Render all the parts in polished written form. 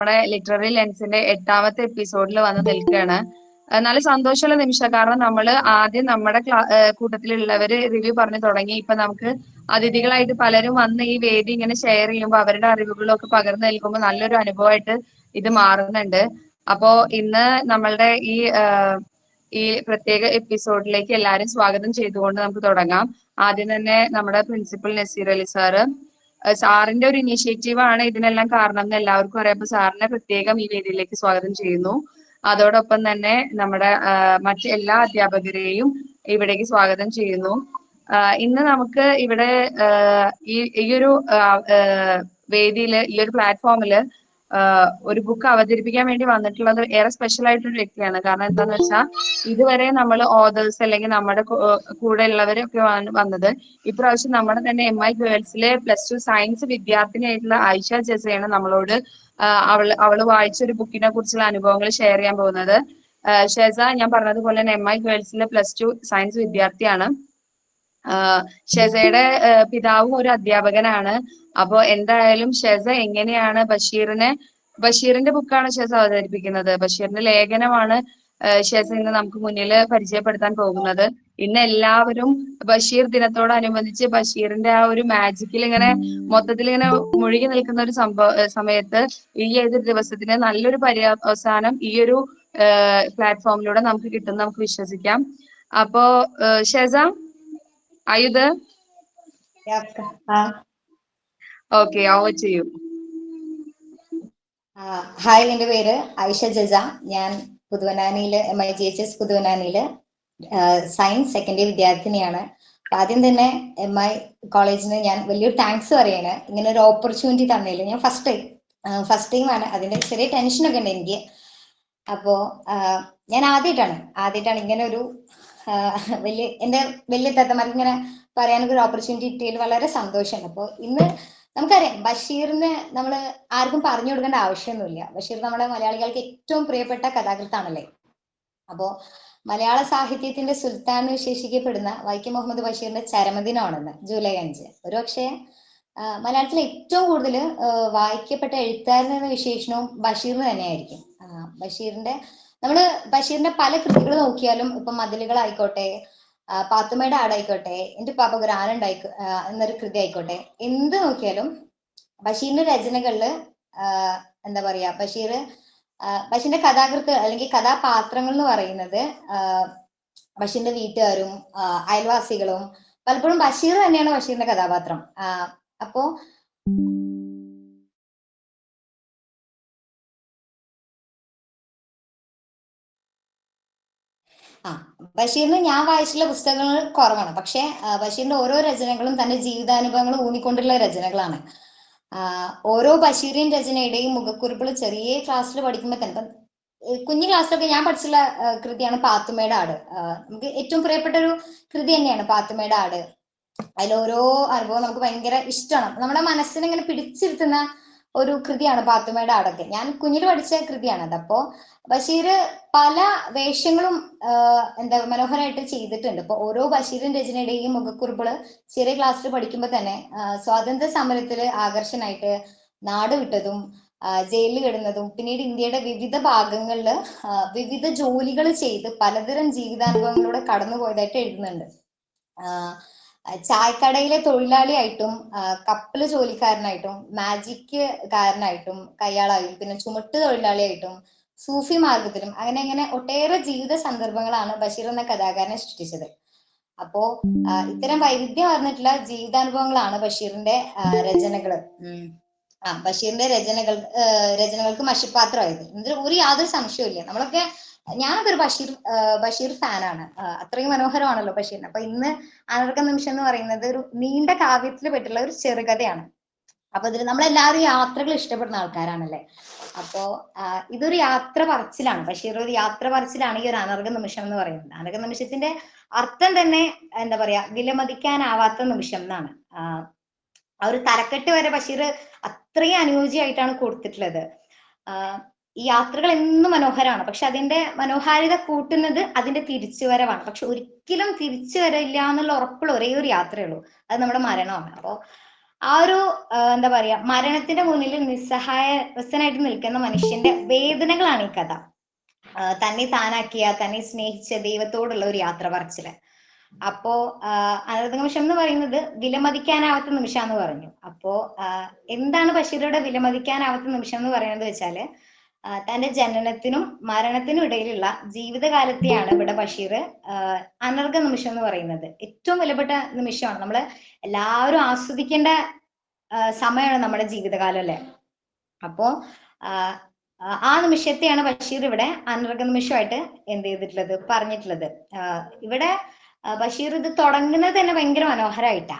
നമ്മുടെ ലിറ്റററി ലെൻസിന്റെ 8ാമത്തെ എപ്പിസോഡിൽ വന്ന് നിൽക്കുകയാണ്. നല്ല സന്തോഷമുള്ള നിമിഷം. കാരണം നമ്മൾ ആദ്യം നമ്മുടെ കൂട്ടത്തിലുള്ളവര് റിവ്യൂ പറഞ്ഞു തുടങ്ങി. ഇപ്പൊ നമുക്ക് അതിഥികളായിട്ട് പലരും വന്ന് ഈ വേദി ഇങ്ങനെ ഷെയർ ചെയ്യുമ്പോൾ അവരുടെ അറിവുകളൊക്കെ പകർന്നു നൽകുമ്പോൾ നല്ലൊരു അനുഭവമായിട്ട് ഇത് മാറുന്നുണ്ട്. അപ്പോ ഇന്ന് നമ്മളുടെ ഈ പ്രത്യേക എപ്പിസോഡിലേക്ക് എല്ലാവരും സ്വാഗതം ചെയ്തുകൊണ്ട് നമുക്ക് തുടങ്ങാം. ആദ്യം തന്നെ നമ്മുടെ പ്രിൻസിപ്പൽ നസീർ അലി സാറിന്റെ ഒരു ഇനീഷ്യേറ്റീവ് ആണ് ഇതിനെല്ലാം കാരണം എന്ന് എല്ലാവർക്കും അറിയാം. അപ്പൊ സാറിനെ പ്രത്യേകം ഈ വേദിയിലേക്ക് സ്വാഗതം ചെയ്യുന്നു. അതോടൊപ്പം തന്നെ നമ്മുടെ മറ്റ് എല്ലാ അധ്യാപകരെയും ഇവിടേക്ക് സ്വാഗതം ചെയ്യുന്നു. ഇന്ന് നമുക്ക് ഇവിടെ ഈയൊരു വേദിയിൽ, ഈ ഒരു പ്ലാറ്റ്ഫോമില് ഒരു ബുക്ക് അവതരിപ്പിക്കാൻ വേണ്ടി വന്നിട്ടുള്ളത് ഏറെ സ്പെഷ്യൽ ആയിട്ടൊരു വ്യക്തിയാണ്. കാരണം എന്താന്ന് വെച്ചാൽ ഇതുവരെ നമ്മൾ ഓതേഴ്സ് അല്ലെങ്കിൽ നമ്മുടെ കൂടെ ഉള്ളവരൊക്കെ വന്നത്. ഇപ്രാവശ്യം നമ്മുടെ തന്നെ MI ഗേൾസിലെ +2 സയൻസ് വിദ്യാർത്ഥിനിയായിട്ടുള്ള ആയിഷ ജസയാണ് നമ്മളോട് അവള് വായിച്ചൊരു ബുക്കിനെ കുറിച്ചുള്ള അനുഭവങ്ങൾ ഷെയർ ചെയ്യാൻ പോകുന്നത്. ഷെസ, ഞാൻ പറഞ്ഞതുപോലെ തന്നെ MI ഗേൾസിലെ +2 സയൻസ് വിദ്യാർത്ഥിയാണ്. ഷെസയുടെ പിതാവും ഒരു അധ്യാപകനാണ്. അപ്പൊ എന്തായാലും ഷെസ എങ്ങനെയാണ് ബഷീറിന്റെ ബുക്കാണ് ഷെസ അവതരിപ്പിക്കുന്നത്. ബഷീറിന്റെ ലേഖനമാണ് ഷെസ ഇന്ന് നമുക്ക് മുന്നിൽ പരിചയപ്പെടുത്താൻ പോകുന്നത്. ഇന്ന് എല്ലാവരും ബഷീർ ദിനത്തോടനുബന്ധിച്ച് ബഷീറിന്റെ ആ ഒരു മാജിക്കിൽ ഇങ്ങനെ മൊത്തത്തിൽ ഇങ്ങനെ മുഴുകി നിൽക്കുന്ന ഒരു സമയത്ത് ഈ ഒരു ദിവസത്തിന് നല്ലൊരു പര്യവസാനം ഈ ഒരു പ്ലാറ്റ്ഫോമിലൂടെ നമുക്ക് കിട്ടും, നമുക്ക് വിശ്വസിക്കാം. അപ്പോ ഷെസ, ആയുധ okay, over to you. Hi, എന്റെ പേര് ആയിഷ ജസ. ഞാൻ പുതുവനാനിയില് MIGHS പുതുവനാനിയില് സയൻസ് സെക്കൻഡ് ഇയർ വിദ്യാർത്ഥിനിയാണ്. ആദ്യം തന്നെ MI കോളേജിന് ഞാൻ വലിയൊരു താങ്ക്സ് പറയാണ്, ഇങ്ങനെ ഒരു ഓപ്പർച്യൂണിറ്റി തന്നതിൽ. ഞാൻ ഫസ്റ്റ് ടൈം ആണ്, അതിന്റെ ചെറിയ ടെൻഷനൊക്കെ ഉണ്ട് എനിക്ക്. അപ്പോ ഞാൻ ആദ്യമായിട്ടാണ് ഇങ്ങനെ ഒരു എന്റെ വലിയ തത്തമാർക്ക് ഇങ്ങനെ പറയാനൊക്കെ ഒരു ഓപ്പർച്യൂണിറ്റി കിട്ടിയതിൽ വളരെ സന്തോഷമാണ്. അപ്പോൾ ഇന്ന് നമുക്കറിയാം, ബഷീറിന് നമ്മൾ ആർക്കും പറഞ്ഞു കൊടുക്കേണ്ട ആവശ്യമൊന്നുമില്ല. ബഷീർ നമ്മുടെ മലയാളികൾക്ക് ഏറ്റവും പ്രിയപ്പെട്ട കഥാകൃത്താണല്ലേ. അപ്പോ മലയാള സാഹിത്യത്തിന്റെ സുൽത്താൻ എന്ന് വിശേഷിക്കപ്പെടുന്ന വൈക്കം മുഹമ്മദ് ബഷീറിന്റെ ചരമദിനമാണെന്ന് ജൂലൈ 5. ഒരുപക്ഷെ മലയാളത്തിൽ ഏറ്റവും കൂടുതൽ വായിക്കപ്പെട്ട എഴുത്തുകാരൻ എന്ന വിശേഷണവും ബഷീറിന് തന്നെയായിരിക്കും. ബഷീറിന്റെ പല കൃതികൾ നോക്കിയാലും, ഇപ്പൊ മതിലുകളായിക്കോട്ടെ, പാത്തുമ്മയുടെ ആടായിക്കോട്ടെ, എന്റെ പാപ്പ ഒരു എന്നൊരു കൃതി ആയിക്കോട്ടെ, എന്ത് നോക്കിയാലും ബഷീറിന്റെ രചനകളില് എന്താ പറയാ, ബഷീറിന്റെ കഥാകൃത്ത് അല്ലെങ്കിൽ കഥാപാത്രങ്ങൾ എന്ന് പറയുന്നത് ബഷീറിന്റെ വീട്ടുകാരും അയൽവാസികളും, പലപ്പോഴും ബഷീർ തന്നെയാണ് ബഷീറിന്റെ കഥാപാത്രം. അപ്പോ ബഷീറിന് ഞാൻ വായിച്ചിട്ടുള്ള പുസ്തകങ്ങൾ കുറവാണ്. പക്ഷെ ബഷീറിന്റെ ഓരോ രചനകളും തന്റെ ജീവിതാനുഭവങ്ങൾ ഊന്നിക്കൊണ്ടുള്ള രചനകളാണ്. ഓരോ ബഷീറിൻ രചനയുടെയും മുഖക്കുറിപ്പുകൾ ചെറിയ ക്ലാസ്സിൽ പഠിക്കുമ്പോൾ തന്നെ, കുഞ്ഞു ക്ലാസ്സിലൊക്കെ ഞാൻ പഠിച്ചുള്ള കൃതിയാണ് പാത്തുമ്മയുടെ ആട്. നമുക്ക് ഏറ്റവും പ്രിയപ്പെട്ട ഒരു കൃതി തന്നെയാണ് പാത്തുമ്മയുടെ ആട്. അതിലോരോ അനുഭവം നമുക്ക് ഭയങ്കര ഇഷ്ടമാണ്. നമ്മുടെ മനസ്സിനെ ഇങ്ങനെ പിടിച്ചിരുത്തുന്ന ഒരു കൃതിയാണ് പാത്തുമ്മയുടെ ആടൊക്കെ. ഞാൻ കുഞ്ഞിൽ പഠിച്ച കൃതിയാണ് അത്. അപ്പോ ബഷീർ പല വേഷങ്ങളും മനോഹരമായിട്ട് ചെയ്തിട്ടുണ്ട്. ഇപ്പൊ ഓരോ ബഷീറിൻ രചനയുടെയും മുഖക്കുറിപ്പുകള് ചെറിയ ക്ലാസ്സിൽ പഠിക്കുമ്പോൾ തന്നെ സ്വാതന്ത്ര്യ സമരത്തില് ആകർഷനായിട്ട് നാട് വിട്ടതും ജയിലിൽ കിടന്നതും, പിന്നീട് ഇന്ത്യയുടെ വിവിധ ഭാഗങ്ങളിൽ വിവിധ ജോലികൾ ചെയ്ത് പലതരം ജീവിതാനുഭവങ്ങളിലൂടെ കടന്നുപോയതായിട്ട് എഴുതുന്നുണ്ട്. ചായക്കടയിലെ തൊഴിലാളിയായിട്ടും, കപ്പല് ജോലിക്കാരനായിട്ടും, മാജിക് കാരനായിട്ടും, കയ്യാളായും, പിന്നെ ചുമട്ട് തൊഴിലാളിയായിട്ടും, സൂഫി മാർഗത്തിലും, അങ്ങനെ ഒട്ടേറെ ജീവിത സന്ദർഭങ്ങളാണ് ബഷീർ എന്ന കഥാകാരനെ സൃഷ്ടിച്ചത്. അപ്പോ ഇത്തരം വൈവിധ്യം അറിഞ്ഞിട്ടുള്ള ജീവിതാനുഭവങ്ങളാണ് ബഷീറിന്റെ രചനകള്. ബഷീറിന്റെ രചനകൾക്ക് മഷിപ്പാത്രമായത് ഒരു യാതൊരു സംശയവും ഇല്ല. ഞാനൊക്കെ ഒരു ബഷീർ ഫാനാണ്. അത്രയും മനോഹരമാണല്ലോ ബഷീറിന്. അപ്പൊ ഇന്ന് അനർഘ നിമിഷം എന്ന് പറയുന്നത് ഒരു നീണ്ട കാവ്യത്തിൽ പെട്ടുള്ള ഒരു ചെറുകഥയാണ്. അപ്പൊ ഇതിൽ നമ്മളെല്ലാവരും യാത്രകൾ ഇഷ്ടപ്പെടുന്ന ആൾക്കാരാണല്ലേ. അപ്പോ ഇതൊരു യാത്ര പറച്ചിലാണ്. ബഷീർ ഒരു യാത്ര പറച്ചിലാണ് ഈ ഒരു അനർഘ നിമിഷം എന്ന് പറയുന്നത്. അനർഘ നിമിഷത്തിന്റെ അർത്ഥം തന്നെ എന്താ പറയാ, വിലമതിക്കാനാവാത്ത നിമിഷം എന്നാണ്. ആ ഒരു തലക്കെട്ട് വരെ ബഷീർ അത്രയും അനുയോജ്യമായിട്ടാണ് കൊടുത്തിട്ടുള്ളത്. ഈ യാത്രകൾ എന്നും മനോഹരമാണ്. പക്ഷെ അതിന്റെ മനോഹാരിത കൂട്ടുന്നത് അതിന്റെ തിരിച്ചുവരവാണ്. പക്ഷെ ഒരിക്കലും തിരിച്ചു വരില്ല എന്നുള്ള ഉറപ്പുള്ള ഒരേ ഒരു യാത്രയുള്ളൂ, അത് നമ്മുടെ മരണമാണ്. അപ്പോ ആ ഒരു എന്താ പറയാ മരണത്തിന്റെ മുന്നിൽ നിസ്സഹായവസ്ഥനായിട്ട് നിൽക്കുന്ന മനുഷ്യന്റെ വേദനകളാണ് ഈ കഥ. തന്നെ താനാക്കിയ, തന്നെ സ്നേഹിച്ച ദൈവത്തോടുള്ള ഒരു യാത്ര പറച്ചില്. അപ്പോ അനർഘ നിമിഷം എന്ന് പറയുന്നത് വിലമതിക്കാനാവാത്ത നിമിഷം എന്ന് പറഞ്ഞു. അപ്പോ എന്താണ് ബഷീറുടെ വിലമതിക്കാനാവാത്ത നിമിഷം എന്ന് പറയുന്നത് വെച്ചാല്, തന്റെ ജനനത്തിനും മരണത്തിനും ഇടയിലുള്ള ജീവിതകാലത്തെയാണ് ഇവിടെ ബഷീർ അനർഘ നിമിഷം എന്ന് പറയുന്നത്. ഏറ്റവും വിലപ്പെട്ട നിമിഷമാണ്. നമ്മള് എല്ലാവരും ആസ്വദിക്കേണ്ട സമയമാണ് നമ്മുടെ ജീവിതകാലം, അല്ലെ? അപ്പോ ആ നിമിഷത്തെയാണ് ബഷീർ ഇവിടെ അനർഘ നിമിഷമായിട്ട് എന്ത് ചെയ്തിട്ടുള്ളത്, പറഞ്ഞിട്ടുള്ളത്. ഇവിടെ ബഷീർ ഇത് തുടങ്ങുന്നത് തന്നെ ഭയങ്കര മനോഹരമായിട്ടാ.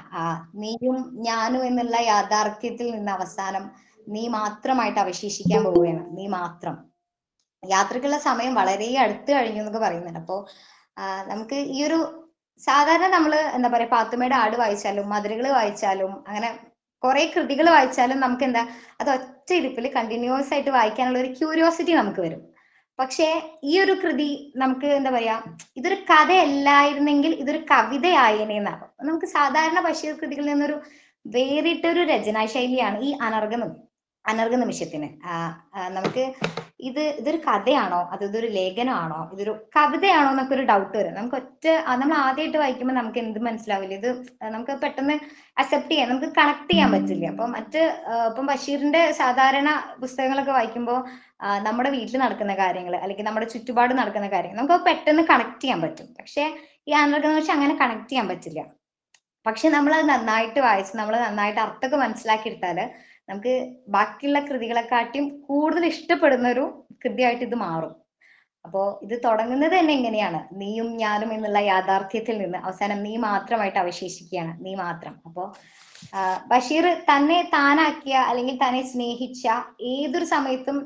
നീയും ഞാനും എന്നുള്ള യാഥാർത്ഥ്യത്തിൽ നിന്ന് അവസാനം നീ മാത്രമായിട്ട് അവശേഷിക്കാൻ പോവുകയാണ്, നീ മാത്രം. യാത്രക്കുള്ള സമയം വളരെ അടുത്ത് കഴിഞ്ഞു എന്നൊക്കെ പറയുന്നുണ്ട്. അപ്പോ നമുക്ക് ഈ ഒരു സാധാരണ നമ്മള് എന്താ പറയാ പാത്തുമ്മയുടെ ആട് വായിച്ചാലും മതിലുകൾ വായിച്ചാലും അങ്ങനെ കുറെ കൃതികൾ വായിച്ചാലും നമുക്ക് എന്താ അത് ഒറ്റ ഇരിപ്പിൽ കണ്ടിന്യൂസ് ആയിട്ട് വായിക്കാനുള്ള ഒരു ക്യൂരിയോസിറ്റി നമുക്ക് വരും. പക്ഷേ ഈ ഒരു കൃതി നമുക്ക് എന്താ പറയാ, ഇതൊരു കഥയല്ലായിരുന്നെങ്കിൽ ഇതൊരു കവിതയായേനെന്നാണ്. നമുക്ക് സാധാരണ ബഷീർ കൃതികളിൽ നിന്നൊരു വേറിട്ടൊരു രചനാ ശൈലിയാണ് ഈ അനർഘ നിമിഷത്തിന്. നമുക്ക് ഇതൊരു കഥയാണോ, ഇതൊരു ലേഖനമാണോ, ഇതൊരു കവിതയാണോ എന്നൊക്കെ ഒരു ഡൗട്ട് വരും. നമുക്ക് നമ്മൾ ആദ്യമായിട്ട് വായിക്കുമ്പോൾ നമുക്ക് എന്ത് മനസ്സിലാവില്ല, ഇത് നമുക്ക് പെട്ടെന്ന് അക്സെപ്റ്റ് ചെയ്യാൻ, നമുക്ക് കണക്ട് ചെയ്യാൻ പറ്റില്ല. അപ്പൊ ഇപ്പം ബഷീറിന്റെ സാധാരണ പുസ്തകങ്ങളൊക്കെ വായിക്കുമ്പോൾ നമ്മുടെ വീട്ടിൽ നടക്കുന്ന കാര്യങ്ങൾ അല്ലെങ്കിൽ നമ്മുടെ ചുറ്റുപാട് നടക്കുന്ന കാര്യങ്ങൾ നമുക്ക് പെട്ടെന്ന് കണക്ട് ചെയ്യാൻ പറ്റും. പക്ഷെ ഈ അനർഘ നിമിഷം അങ്ങനെ കണക്ട് ചെയ്യാൻ പറ്റില്ല. പക്ഷെ നമ്മൾ അത് നന്നായിട്ട് വായിച്ച് നമ്മൾ നന്നായിട്ട് അർത്ഥമൊക്കെ മനസ്സിലാക്കി എടുത്താല് നമുക്ക് ബാക്കിയുള്ള കൃതികളെക്കാട്ടിയും കൂടുതൽ ഇഷ്ടപ്പെടുന്ന ഒരു കൃതിയായിട്ട് ഇത് മാറും. അപ്പോ ഇത് തുടങ്ങുന്നത് തന്നെ എങ്ങനെയാണ്, നീയും ഞാനും എന്നുള്ള യാഥാർത്ഥ്യത്തിൽ നിന്ന് അവസാനം നീ മാത്രമായിട്ട് അവശേഷിക്കുകയാണ്, നീ മാത്രം. അപ്പോ ബഷീർ തന്നെ താനാക്കിയ അല്ലെങ്കിൽ തന്നെ സ്നേഹിച്ച ഏതൊരു സമയത്തും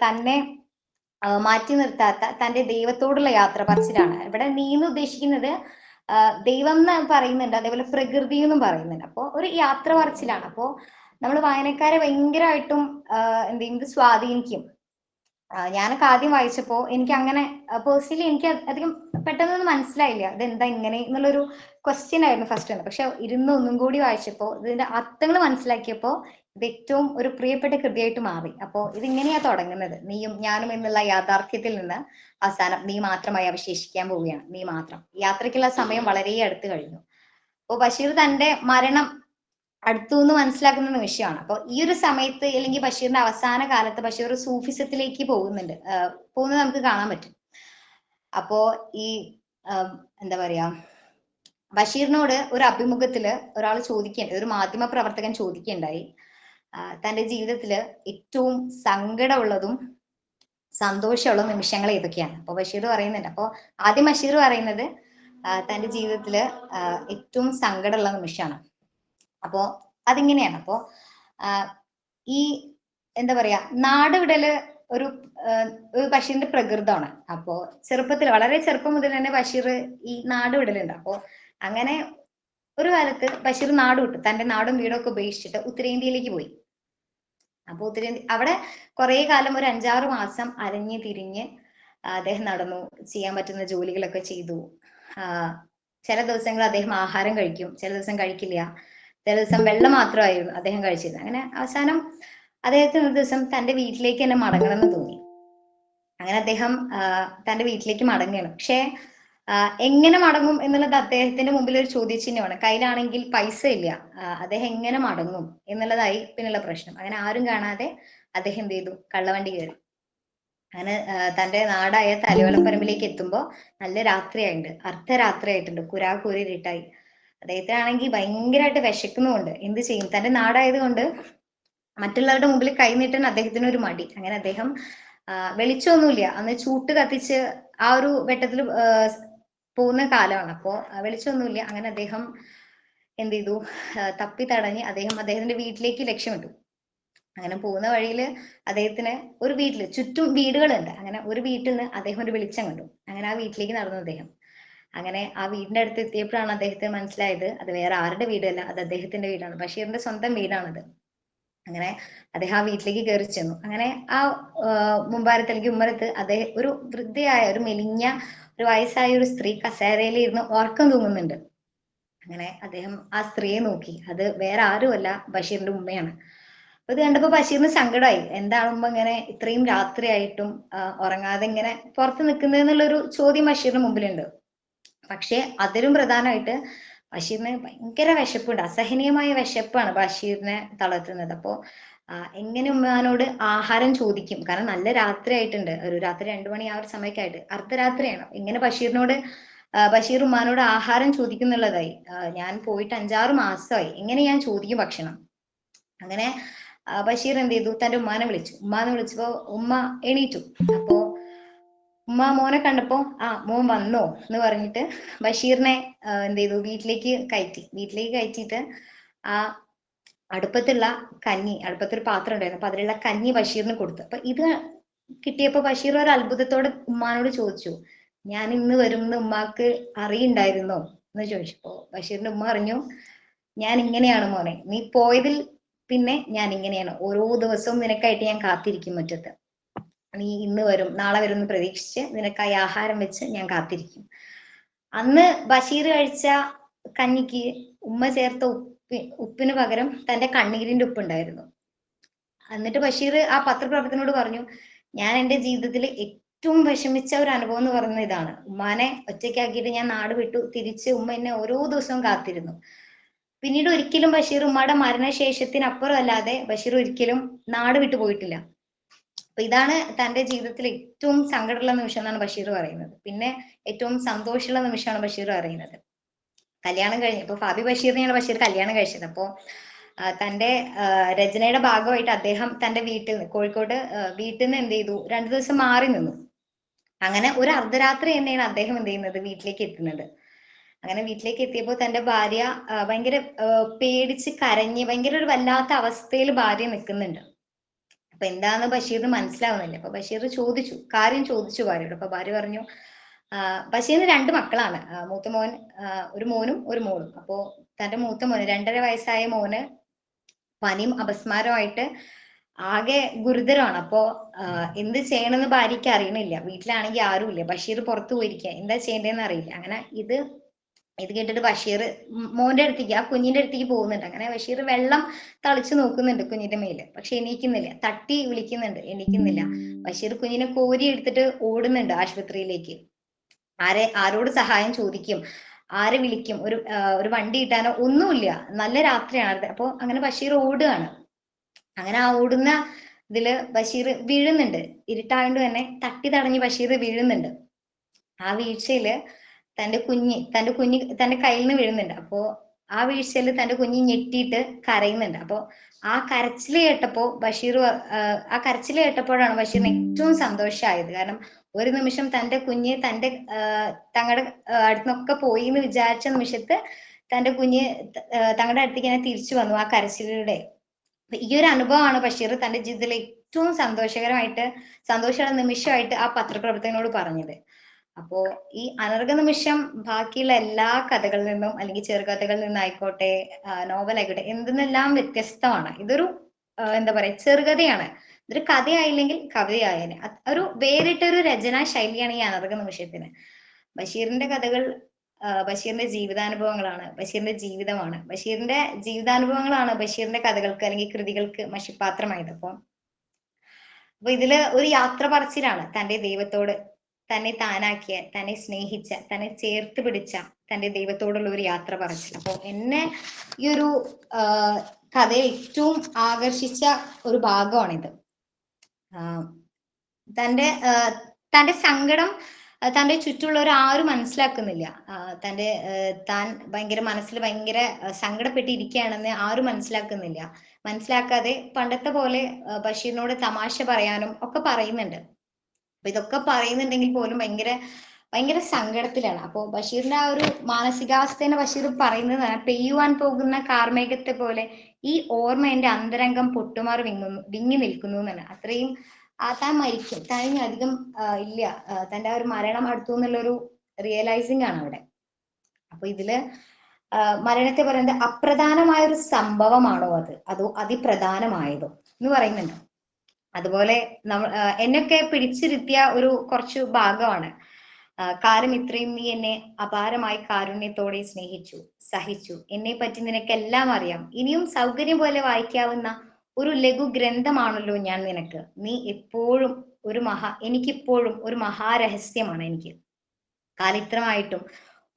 തന്നെ മാറ്റി നിർത്താത്ത തന്റെ ദൈവത്തോടുള്ള യാത്ര പറച്ചിലാണ്. ഇവിടെ നീ എന്ന് ഉദ്ദേശിക്കുന്നത് ദൈവം എന്ന് പറയുന്നുണ്ട്, അതേപോലെ പ്രകൃതി എന്നും പറയുന്നുണ്ട്. അപ്പോ ഒരു യാത്ര പറച്ചിലാണ്. അപ്പോ നമ്മൾ വായനക്കാരെ ഭയങ്കരമായിട്ടും എന്ത് ചെയ്യും, ഇത് സ്വാധീനിക്കും. ഞാനൊക്കെ ആദ്യം വായിച്ചപ്പോ എനിക്ക് അങ്ങനെ പേഴ്സണലി എനിക്ക് അധികം പെട്ടെന്നൊന്നും മനസ്സിലായില്ല, ഇതെന്താ ഇങ്ങനെ എന്നുള്ളൊരു ക്വസ്റ്റ്യൻ ആയിരുന്നു ഫസ്റ്റ് വന്നത്. പക്ഷെ ഒന്നും കൂടി വായിച്ചപ്പോ ഇതിന്റെ അർത്ഥങ്ങൾ മനസ്സിലാക്കിയപ്പോ ഇത് ഏറ്റവും ഒരു പ്രിയപ്പെട്ട കൃതിയായിട്ട് മാറി. അപ്പോ ഇതിങ്ങനെയാ തുടങ്ങുന്നത്, നീയും ഞാനും എന്നുള്ള യാഥാർത്ഥ്യത്തിൽ നിന്ന് അവസാനം നീ മാത്രമായി അവശേഷിക്കാൻ പോവുകയാണ്, നീ മാത്രം. യാത്രയ്ക്കുള്ള സമയം വളരെ അടുത്ത് കഴിഞ്ഞു. അപ്പോ ബഷീർ തന്റെ മരണം അടുത്തു നിന്ന് മനസ്സിലാക്കുന്ന നിമിഷമാണ്. അപ്പൊ ഈ ഒരു സമയത്ത് അല്ലെങ്കിൽ ബഷീറിന്റെ അവസാന കാലത്ത് ബഷീർ സൂഫിസത്തിലേക്ക് പോകുന്നത് നമുക്ക് കാണാൻ പറ്റും. അപ്പോ ഈ എന്താ പറയാ, ബഷീറിനോട് ഒരു അഭിമുഖത്തില് ഒരാൾ ഒരു മാധ്യമ പ്രവർത്തകൻ ചോദിക്കുകയുണ്ടായി, തന്റെ ജീവിതത്തില് ഏറ്റവും സങ്കടമുള്ളതും സന്തോഷമുള്ള നിമിഷങ്ങൾ ഏതൊക്കെയാണ്. അപ്പൊ ബഷീർ പറയുന്നുണ്ട്. അപ്പൊ ആദ്യം ബഷീർ പറയുന്നത് തന്റെ ജീവിതത്തില് ഏറ്റവും സങ്കടമുള്ള നിമിഷമാണ്. അപ്പോ അതിങ്ങനെയാണ്. അപ്പോ ഈ എന്താ പറയാ, നാട് വിടല് ഒരു ബഷീറിന്റെ പ്രകൃതമാണ്. അപ്പോ വളരെ ചെറുപ്പം മുതൽ തന്നെ ബഷീർ ഈ നാട് വിടലുണ്ട്. അപ്പോ അങ്ങനെ ഒരു കാലത്ത് ബഷീർ നാട് വിട്ടു, തന്റെ നാടും വീടും ഒക്കെ ഉപേക്ഷിച്ചിട്ട് ഉത്തരേന്ത്യയിലേക്ക് പോയി. അപ്പൊ അവിടെ കുറെ കാലം ഒരു 5-6 മാസം അലഞ്ഞ് തിരിഞ്ഞ് അദ്ദേഹം നടന്നു, ചെയ്യാൻ പറ്റുന്ന ജോലികളൊക്കെ ചെയ്തു. ചില ദിവസങ്ങൾ അദ്ദേഹം ആഹാരം കഴിക്കും, ചില ദിവസം കഴിക്കില്ല, ചില ദിവസം വെള്ളം മാത്രമായിരുന്നു അദ്ദേഹം കഴിച്ചിരുന്നത്. അങ്ങനെ അവസാനം അദ്ദേഹത്തിന് ഒരു ദിവസം തന്റെ വീട്ടിലേക്ക് തന്നെ മടങ്ങണം എന്ന് തോന്നി. അങ്ങനെ അദ്ദേഹം തന്റെ വീട്ടിലേക്ക് മടങ്ങുകയാണ്. പക്ഷെ എങ്ങനെ മടങ്ങും എന്നുള്ളത് അദ്ദേഹത്തിന്റെ മുമ്പിൽ ഒരു ചോദ്യചിഹ്നമാണ്. കയ്യിലാണെങ്കിൽ പൈസ ഇല്ല, അദ്ദേഹം എങ്ങനെ മടങ്ങും എന്നുള്ളതായി പിന്നുള്ള പ്രശ്നം. അങ്ങനെ ആരും കാണാതെ അദ്ദേഹം എന്ത് ചെയ്തു, കള്ളവണ്ടി കയറി. അങ്ങനെ തന്റെ നാടായ തലയോലപ്പറമ്പിലേക്ക് എത്തുമ്പോൾ നല്ല രാത്രിയായിട്ടുണ്ട്, അർദ്ധരാത്രിയായിട്ടുണ്ട്, കുരാകൂരി ഇരുട്ടായി. അദ്ദേഹത്തിനാണെങ്കിൽ ഭയങ്കരമായിട്ട് വിശക്കുന്നുമുണ്ട്. എന്ത് ചെയ്യും, തന്റെ നാടായത് കൊണ്ട് മറ്റുള്ളവരുടെ മുമ്പിൽ കൈനീട്ടാൻ അദ്ദേഹത്തിന് ഒരു മടി. അങ്ങനെ അദ്ദേഹം വെളിച്ചമൊന്നുമില്ല, അന്ന് ചൂട്ട് കത്തിച്ച് ആ ഒരു വെട്ടത്തിൽ പോകുന്ന കാലമാണ്. അപ്പോ വെളിച്ചമൊന്നുമില്ല. അങ്ങനെ അദ്ദേഹം എന്ത് ചെയ്തു, തപ്പി തടഞ്ഞ് അദ്ദേഹത്തിന്റെ വീട്ടിലേക്ക് ലക്ഷ്യമിട്ടു. അങ്ങനെ പോകുന്ന വഴിയിൽ അദ്ദേഹത്തിന് ഒരു വീട്ടില് ചുറ്റും വീടുകളുണ്ട്. അങ്ങനെ ഒരു വീട്ടിൽ നിന്ന് അദ്ദേഹം ഒരു വെളിച്ചം കണ്ടു. അങ്ങനെ ആ വീട്ടിലേക്ക് നടന്നു അദ്ദേഹം. അങ്ങനെ ആ വീടിന്റെ അടുത്ത് എത്തിയപ്പോഴാണ് അദ്ദേഹത്തിന് മനസ്സിലായത് അത് വേറെ ആരുടെ വീടല്ല, അത് അദ്ദേഹത്തിന്റെ വീടാണ്, ബഷീറിന്റെ സ്വന്തം വീടാണത്. അങ്ങനെ അദ്ദേഹം ആ വീട്ടിലേക്ക് കയറി ചെന്നു. അങ്ങനെ ആ മുമ്പാരത്ത് അല്ലെങ്കിൽ ഉമ്മരത്ത് അദ്ദേഹം ഒരു വൃദ്ധയായ ഒരു മെലിഞ്ഞ ഒരു വയസ്സായ ഒരു സ്ത്രീ കസേരയിൽ ഇരുന്ന് ഉറക്കം തൂങ്ങുന്നുണ്ട്. അങ്ങനെ അദ്ദേഹം ആ സ്ത്രീയെ നോക്കി. അത് വേറെ ആരുമല്ല, ബഷീറിന്റെ ഉമ്മയാണ്. അപ്പൊ ഇത് കണ്ടപ്പോ ബഷീറിന് സങ്കടമായി. എന്താണ് ഉമ്മ ഇങ്ങനെ ഇത്രയും രാത്രിയായിട്ടും ഉറങ്ങാതെ ഇങ്ങനെ പുറത്ത് നിൽക്കുന്നതെന്നുള്ളൊരു ചോദ്യം ബഷീറിന് മുമ്പിലുണ്ട്. പക്ഷെ അതിലും പ്രധാനമായിട്ട് ബഷീറിന് ഭയങ്കര വിശപ്പുണ്ട്, അസഹനീയമായ വിശപ്പാണ് ബഷീറിനെ തളർത്തുന്നത്. അപ്പോ എങ്ങനെ ഉമ്മാനോട് ആഹാരം ചോദിക്കും? കാരണം നല്ല രാത്രി ആയിട്ടുണ്ട്, ഒരു രാത്രി 2 മണി ആ ഒരു സമയമൊക്കെ ആയിട്ട്, അർദ്ധരാത്രിയാണ്. ഇങ്ങനെ ബഷീർ ഉമ്മാനോട് ആഹാരം ചോദിക്കുന്നുള്ളതായി. ഞാൻ പോയിട്ട് 5-6 മാസമായി, എങ്ങനെ ഞാൻ ചോദിക്കും ഭക്ഷണം? അങ്ങനെ ബഷീർ എന്ത് ചെയ്തു, തന്റെ ഉമ്മാനെ വിളിച്ചു. ഉമ്മാനെ വിളിച്ചപ്പോ ഉമ്മ എണീറ്റു. അപ്പോ ഉമ്മ മോനെ കണ്ടപ്പോ മോൻ വന്നോ എന്ന് പറഞ്ഞിട്ട് ബഷീറിനെ എന്ത് ചെയ്തു, വീട്ടിലേക്ക് കയറ്റിയിട്ട് ആ അടുപ്പത്തുള്ള അടുപ്പത്തൊരു പാത്രം ഉണ്ടായിരുന്നു, അപ്പൊ അതിലുള്ള കഞ്ഞി ബഷീറിന് കൊടുത്തു. അപ്പൊ ഇത് കിട്ടിയപ്പോ ബഷീർ ഒരു അത്ഭുതത്തോടെ ഉമ്മാനോട് ചോദിച്ചു, ഞാൻ ഇന്ന് വരും എന്ന് ഉമ്മാക്ക് അറിയുണ്ടായിരുന്നോ എന്ന് ചോദിച്ചപ്പോ ബഷീറിന്റെ ഉമ്മ പറഞ്ഞു, ഞാൻ ഇങ്ങനെയാണ് മോനെ, നീ പോയതിൽ പിന്നെ ഞാൻ ഇങ്ങനെയാണ്, ഓരോ ദിവസവും നിനക്കായിട്ട് ഞാൻ കാത്തിരിക്കും മുറ്റത്ത്. നീ ഇന്ന് വരും നാളെ വരും എന്ന് പ്രതീക്ഷിച്ച് നിനക്കായി ആഹാരം വെച്ച് ഞാൻ കാത്തിരിക്കും. അന്ന് ബഷീർ കഴിച്ച കഞ്ഞിക്ക് ഉമ്മ ചേർത്ത ഉപ്പിന് പകരം തന്റെ കണ്ണീരിന്റെ ഉപ്പ് ഉണ്ടായിരുന്നു. എന്നിട്ട് ബഷീർ ആ പത്രപ്രവർത്തകനോട് പറഞ്ഞു, ഞാൻ എൻ്റെ ജീവിതത്തിൽ ഏറ്റവും വിഷമിച്ച ഒരു അനുഭവം എന്ന് പറയുന്നത് ഇതാണ്. ഉമ്മാനെ ഒറ്റയ്ക്കാക്കിയിട്ട് ഞാൻ നാട് വിട്ടു, തിരിച്ച് ഉമ്മ എന്നെ ഓരോ ദിവസവും കാത്തിരുന്നു. പിന്നീട് ഒരിക്കലും ബഷീർ ഉമ്മയുടെ മരണശേഷത്തിനപ്പുറം അല്ലാതെ ബഷീർ ഒരിക്കലും നാട് വിട്ടു പോയിട്ടില്ല. അപ്പൊ ഇതാണ് തന്റെ ജീവിതത്തിൽ ഏറ്റവും സങ്കടമുള്ള നിമിഷം എന്നാണ് ബഷീർ പറയുന്നത്. പിന്നെ ഏറ്റവും സന്തോഷമുള്ള നിമിഷമാണ് ബഷീർ പറയുന്നത്. കല്യാണം കഴിഞ്ഞു, ഇപ്പൊ ഫാബി ബഷീറിനെയാണ് ബഷീർ കല്യാണം കഴിച്ചത്. അപ്പോ തന്റെ രചനയുടെ ഭാഗമായിട്ട് അദ്ദേഹം തന്റെ കോഴിക്കോട് വീട്ടിൽ നിന്ന് എന്ത് ചെയ്തു, 2 ദിവസം മാറി നിന്നു. അങ്ങനെ ഒരു അർദ്ധരാത്രി തന്നെയാണ് അദ്ദേഹം എന്ത് ചെയ്യുന്നത്, വീട്ടിലേക്ക് എത്തുന്നത്. അങ്ങനെ വീട്ടിലേക്ക് എത്തിയപ്പോൾ തന്റെ ഭാര്യ ഭയങ്കര പേടിച്ച് കരഞ്ഞ് ഭയങ്കര ഒരു വല്ലാത്ത അവസ്ഥയിൽ ഭാര്യ നിൽക്കുന്നുണ്ട്. അപ്പൊ എന്താന്ന് ബഷീറിന് മനസ്സിലാവുന്നില്ല. അപ്പൊ ബഷീർ കാര്യം ചോദിച്ചു ഭാര്യയോട്. അപ്പൊ ഭാര്യ പറഞ്ഞു, ബഷീറിന് 2 മക്കളാണ്, മൂത്ത മോൻ, ഒരു മോനും ഒരു മോളും. അപ്പോ തന്റെ മൂത്ത മോന് 2.5 വയസ്സായ മോന് പനിയും അപസ്മാരമായിട്ട് ആകെ ഗുരുതരമാണ്. അപ്പോ എന്ത് ചെയ്യണമെന്ന് ഭാര്യയ്ക്ക് അറിയണില്ല. വീട്ടിലാണെങ്കിൽ ആരുമില്ല, ബഷീർ പുറത്തു പോയിരിക്കുക, എന്താ ചെയ്യേണ്ടതെന്ന് അറിയില്ല. അങ്ങനെ ഇത് കേട്ടിട്ട് ബഷീർ ആ കുഞ്ഞിന്റെ അടുത്തേക്ക് പോകുന്നുണ്ട്. അങ്ങനെ ബഷീർ വെള്ളം തളിച്ചു നോക്കുന്നുണ്ട് കുഞ്ഞിന്റെ മേല്, പക്ഷെ എണീക്കുന്നില്ല. തട്ടി വിളിക്കുന്നുണ്ട്, എണീക്കുന്നില്ല. ബഷീർ കുഞ്ഞിനെ കോരി എടുത്തിട്ട് ഓടുന്നുണ്ട് ആശുപത്രിയിലേക്ക്. ആരോട് സഹായം ചോദിക്കും, ആരെ വിളിക്കും, ഒരു വണ്ടി കിട്ടാനോ ഒന്നുമില്ല, നല്ല രാത്രിയാണ്. അപ്പൊ അങ്ങനെ ബഷീർ ഓടുകയാണ്. അങ്ങനെ ആ ഓടുന്ന ഇതില് ബഷീർ വീഴുന്നുണ്ട്. ഇരുട്ടായോണ്ട് തന്നെ തട്ടി തടഞ്ഞ് ബഷീർ വീഴുന്നുണ്ട്. ആ വീഴ്ചയില് തന്റെ കയ്യിൽ നിന്ന് വീഴുന്നുണ്ട്. അപ്പോ ആ വീഴ്ചയിൽ തന്റെ കുഞ്ഞ് ഞെട്ടിയിട്ട് കരയുന്നുണ്ട്. അപ്പോ ആ കരച്ചില് കേട്ടപ്പോഴാണ് ബഷീറിന് ഏറ്റവും സന്തോഷമായത്. കാരണം ഒരു നിമിഷം തന്റെ കുഞ്ഞ് തങ്ങളുടെ അടുത്തുനിന്നൊക്കെ പോയി എന്ന് വിചാരിച്ച നിമിഷത്ത് തന്റെ കുഞ്ഞ് തങ്ങളുടെ അടുത്തേക്ക് തന്നെ തിരിച്ചു വന്നു ആ കരച്ചിലൂടെ. ഈ ഒരു അനുഭവമാണ് ബഷീർ തന്റെ ജീവിതത്തിലെ ഏറ്റവും സന്തോഷമുള്ള നിമിഷമായിട്ട് ആ പത്രപ്രവർത്തകനോട് പറഞ്ഞത്. അപ്പോ ഈ അനർഘ നിമിഷം ബാക്കിയുള്ള എല്ലാ കഥകളിൽ നിന്നും, അല്ലെങ്കിൽ ചെറുകഥകളിൽ നിന്നായിക്കോട്ടെ, നോവലായിക്കോട്ടെ, എന്തെന്നെല്ലാം വ്യത്യസ്തമാണ്. ഇതൊരു എന്താ പറയാ, ചെറുകഥയാണ്. ഇതൊരു കഥയായില്ലെങ്കിൽ കവിതയായേനെ. ഒരു വേറിട്ടൊരു രചനാ ശൈലിയാണ് ഈ അനർഘ നിമിഷത്തിന്. ബഷീറിന്റെ കഥകൾ ബഷീറിന്റെ ജീവിതാനുഭവങ്ങളാണ്, ബഷീറിന്റെ ജീവിതമാണ്. ബഷീറിന്റെ ജീവിതാനുഭവങ്ങളാണ് ബഷീറിന്റെ കഥകൾക്ക് അല്ലെങ്കിൽ കൃതികൾക്ക് മഷിപ്പാത്രമായത്. അപ്പൊ ഇതില് ഒരു യാത്ര പറച്ചിലാണ് തന്റെ ദൈവത്തോട്, തന്നെ താനാക്കിയ, തന്നെ സ്നേഹിച്ച, തന്നെ ചേർത്ത് പിടിച്ച തന്റെ ദൈവത്തോടുള്ള ഒരു യാത്ര പറച്ചിൽ. അപ്പൊ എന്നെ ഈ ഒരു കഥയെ ഏറ്റവും ആകർഷിച്ച ഒരു ഭാഗമാണിത്. തന്റെ സങ്കടം തന്റെ ചുറ്റുമുള്ളവർ ആരും മനസ്സിലാക്കുന്നില്ല. താൻ മനസ്സിൽ ഭയങ്കര സങ്കടപ്പെട്ടിരിക്കുകയാണെന്ന് ആരും മനസ്സിലാക്കുന്നില്ല. മനസ്സിലാക്കാതെ പണ്ടത്തെ പോലെ ബഷീറിനോട് തമാശ പറയാനും ഒക്കെ പറയുന്നുണ്ട്. അപ്പൊ ഇതൊക്കെ പറയുന്നുണ്ടെങ്കിൽ പോലും ഭയങ്കര സങ്കടത്തിലാണ്. അപ്പോ ബഷീറിന്റെ ആ ഒരു മാനസികാവസ്ഥേനെ ബഷീർ പറയുന്നത്, പെയ്യുവാൻ പോകുന്ന കാർമേഘത്തെ പോലെ ഈ ഓർമ്മ എന്റെ അന്തരംഗം പൊട്ടുമാറി വിങ്ങി നിൽക്കുന്നു എന്നാണ്. അത്രയും താൻ മരിക്കും, താൻ ഇനി അധികം ഇല്ല, തന്റെ ആ ഒരു മരണം അടുത്തു എന്നുള്ളൊരു റിയലൈസിങ് ആണ് അവിടെ. അപ്പൊ ഇതില് മരണത്തെ പറയുന്നത് അപ്രധാനമായ ഒരു സംഭവമാണോ അതോ അതിപ്രധാനമായതോ എന്ന് പറയുന്നുണ്ട്. അതുപോലെ എന്നൊക്കെ പിടിച്ചിരുത്തിയ കുറച്ചു ഭാഗമാണ്. കാലം ഇത്രയും നീ എന്നെ അപാരമായി കാരുണ്യത്തോടെ സ്നേഹിച്ചു, സഹിച്ചു. എന്നെ പറ്റി നിനക്കെല്ലാം അറിയാം. ഇനിയും സൗകര്യം പോലെ വായിക്കാവുന്ന ഒരു ലഘു ഗ്രന്ഥമാണല്ലോ ഞാൻ നിനക്ക്. നീ എപ്പോഴും എനിക്കിപ്പോഴും ഒരു മഹാരഹസ്യമാണ് എനിക്ക്. കാലിത്രമായിട്ടും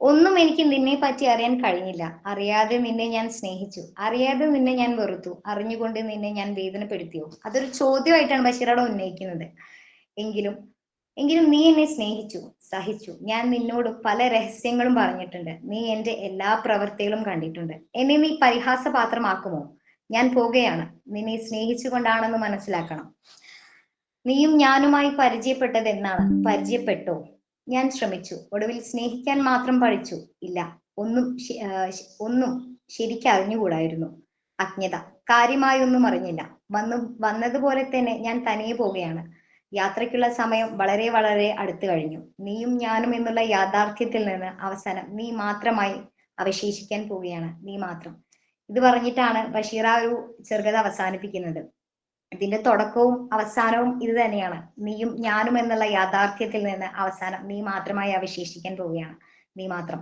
ഒന്നും എനിക്ക് നിന്നെ പറ്റി അറിയാൻ കഴിഞ്ഞില്ല. അറിയാതെ നിന്നെ ഞാൻ സ്നേഹിച്ചു, അറിയാതെ നിന്നെ ഞാൻ വെറുത്തു, അറിഞ്ഞുകൊണ്ട് നിന്നെ ഞാൻ വേദനപ്പെടുത്തിയോ? അതൊരു ചോദ്യമായിട്ടാണ് ബഷീർ അവിടെ ഉന്നയിക്കുന്നത്. എങ്കിലും എങ്കിലും നീ എന്നെ സ്നേഹിച്ചു, സഹിച്ചു. ഞാൻ നിന്നോട് പല രഹസ്യങ്ങളും പറഞ്ഞിട്ടുണ്ട്. നീ എന്റെ എല്ലാ പ്രവൃത്തികളും കണ്ടിട്ടുണ്ട്. എന്നെ നീ പരിഹാസപാത്രമാക്കുമോ? ഞാൻ പോകുകയാണ്. നിന്നെ സ്നേഹിച്ചുകൊണ്ടാണെന്ന് മനസ്സിലാക്കണം. നീയും ഞാനുമായി പരിചയപ്പെട്ടത് എന്നാണ്? പരിചയപ്പെട്ടോ? ഞാൻ ശ്രമിച്ചു. ഒടുവിൽ സ്നേഹിക്കാൻ മാത്രം പഠിച്ചു. ഇല്ല, ഒന്നും ശരിക്കും അറിഞ്ഞുകൂടായിരുന്നു. അജ്ഞത. കാര്യമായൊന്നും അറിഞ്ഞില്ല. വന്നതുപോലെ തന്നെ ഞാൻ തനിയെ പോവുകയാണ്. യാത്രയ്ക്കുള്ള സമയം വളരെ വളരെ അടുത്തു കഴിഞ്ഞു. നീയും ഞാനും എന്നുള്ള യാഥാർത്ഥ്യത്തിൽ നിന്ന് അവസാനം നീ മാത്രമായി അവശേഷിക്കാൻ പോവുകയാണ്. നീ മാത്രം. ഇത് പറഞ്ഞിട്ടാണ് ബഷീർ ആ ഒരു ചെറുകഥ അവസാനിപ്പിക്കുന്നത്. ഇതിന്റെ തുടക്കവും അവസാനവും ഇത് തന്നെയാണ്. നീയും ഞാനും എന്നുള്ള യാഥാർത്ഥ്യത്തിൽ നിന്ന് അവസാനം നീ മാത്രമായി അവശേഷിക്കാൻ പോവുകയാണ്. നീ മാത്രം.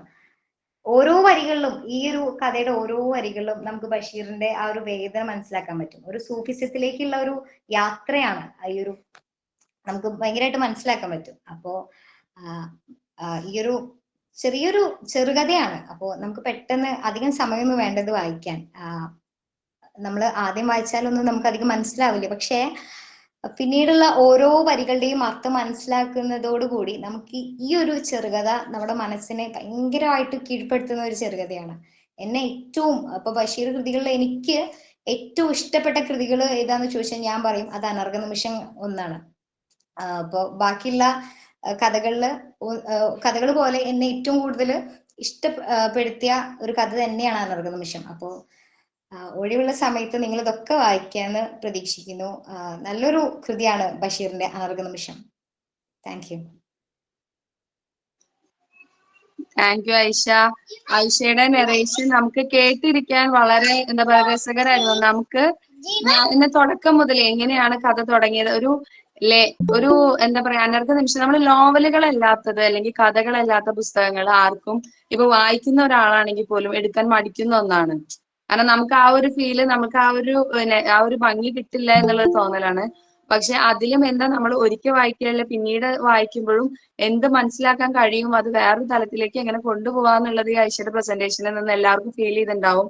ഓരോ വരികളിലും, ഈ ഒരു കഥയുടെ ഓരോ വരികളിലും നമുക്ക് ബഷീറിന്റെ ആ ഒരു വേദന മനസ്സിലാക്കാൻ പറ്റും. ഒരു സൂഫിസത്തിലേക്കുള്ള ഒരു യാത്രയാണ് ഈ ഒരു, നമുക്ക് ഭയങ്കരമായിട്ട് മനസ്സിലാക്കാൻ പറ്റും. അപ്പോ ഈ ഒരു ചെറിയൊരു ചെറുകഥയാണ്. അപ്പോ നമുക്ക് പെട്ടെന്ന് അധികം സമയമൊന്നും വേണ്ടത് വായിക്കാൻ. നമ്മൾ ആദ്യം വായിച്ചാലൊന്നും നമുക്ക് അധികം മനസ്സിലാവില്ല. പക്ഷേ പിന്നീടുള്ള ഓരോ വരികളുടെയും അർത്ഥം മനസ്സിലാക്കുന്നതോടുകൂടി നമുക്ക് ഈ ഒരു ചെറുകഥ നമ്മുടെ മനസ്സിനെ ഭയങ്കരമായിട്ട് കീഴ്പ്പെടുത്തുന്ന ഒരു ചെറുകഥയാണ്. എന്നെ ഏറ്റവും, ഇപ്പൊ ബഷീർ കൃതികളിൽ എനിക്ക് ഏറ്റവും ഇഷ്ടപ്പെട്ട കൃതികൾ ഏതാന്ന് ചോദിച്ചാൽ ഞാൻ പറയും അത് അനർഘ നിമിഷം ഒന്നാണ്. ഇപ്പൊ ബാക്കിയുള്ള കഥകൾ പോലെ എന്നെ ഏറ്റവും കൂടുതൽ ഇഷ്ടപ്പെടുത്തിയ ഒരു കഥ തന്നെയാണ് അനർഘ നിമിഷം. അപ്പോ ഒഴിവുള്ള സമയത്ത് നിങ്ങൾ ഇതൊക്കെ വായിക്കാന്ന് പ്രതീക്ഷിക്കുന്നു. നല്ലൊരു കൃതിയാണ് ബഷീറിന്റെ അനർഘ നിമിഷം. Thank you. Thank you Aisha. ഐഷയുടെ നെറേഷൻ നമുക്ക് കേട്ടിരിക്കാൻ വളരെ എന്താ പറയുക രസകരമായിരുന്നു. നമുക്ക് ഇതിന്റെ തുടക്കം മുതൽ എങ്ങനെയാണ് കഥ തുടങ്ങിയത്, ഒരു എന്താ പറയാ അനർഘ നിമിഷം, നമ്മൾ നോവലുകളല്ലാത്തത് അല്ലെങ്കിൽ കഥകളല്ലാത്ത പുസ്തകങ്ങൾ ആർക്കും ഇപ്പൊ വായിക്കുന്ന ഒരാളാണെങ്കിൽ പോലും എടുക്കാൻ മടിക്കുന്ന ഒന്നാണ്. കാരണം നമുക്ക് ആ ഒരു ഫീല്, നമുക്ക് ആ ഒരു ഭംഗി കിട്ടില്ല എന്നുള്ളത് തോന്നലാണ്. പക്ഷെ അതിലും എന്താ, നമ്മൾ ഒരിക്കൽ വായിക്കുകയല്ല പിന്നീട് വായിക്കുമ്പോഴും എന്ത് മനസ്സിലാക്കാൻ കഴിയും, അത് വേറൊരു തലത്തിലേക്ക് എങ്ങനെ കൊണ്ടുപോകാന്നുള്ളത് ഈ ഐഷയുടെ പ്രസന്റേഷനിൽ നിന്ന് എല്ലാവർക്കും ഫീൽ ചെയ്തിട്ടുണ്ടാവും.